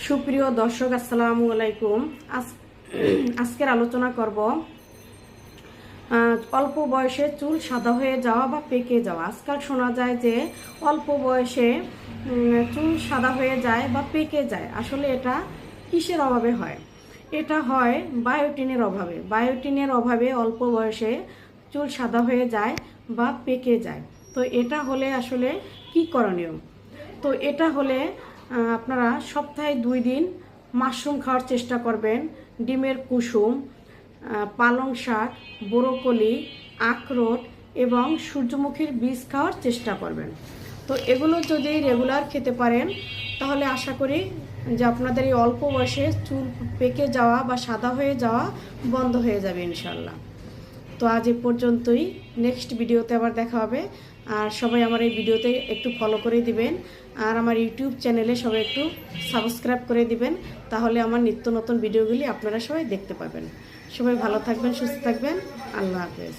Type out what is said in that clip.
সুপ্রিয় দর্শক আসসালামু আলাইকুম। আজকের আলোচনা করব অল্প বয়সে চুল সাদা হয়ে যাওয়া বা পেকে যাওয়া। আজকাল শোনা যায় যে অল্প বয়সে চুল সাদা হয়ে যায় বা পেকে যায়। আসলে এটা কিসের অভাবে হয়? এটা হয় বায়োটিনের অভাবে। বায়োটিনের অভাবে অল্প বয়সে চুল সাদা হয়ে যায় বা পেকে যায়। তো এটা হলে আসলে কি করণীয়? তো এটা হলে আপনারা সপ্তাহে 2 দিন মাশরুম খাওয়ার চেষ্টা করবেন, ডিমের কুসুম, পালং শাক, ব্রোকলি, আখরোট এবং সূর্যমুখীর বীজ খাওয়ার চেষ্টা করবেন। তো এগুলো যদি রেগুলার খেতে পারেন তাহলে আশা করি যে আপনাদের এই অল্প বয়সে চুল পেকে যাওয়া বা সাদা হয়ে যাওয়া বন্ধ হয়ে যাবে ইনশাল্লাহ। তো আজ এ পর্যন্তই। নেক্সট ভিডিওতে আবার দেখা হবে। আর সবাই আমার এই ভিডিওতে একটু ফলো করে দিবেন, আর আমার ইউটিউব চ্যানেলে সবাই একটু সাবস্ক্রাইব করে দিবেন, তাহলে আমার নিত্য নতুন ভিডিওগুলি আপনারা সবাই দেখতে পাবেন। সবাই ভালো থাকবেন, সুস্থ থাকবেন। আল্লাহ হাফেজ।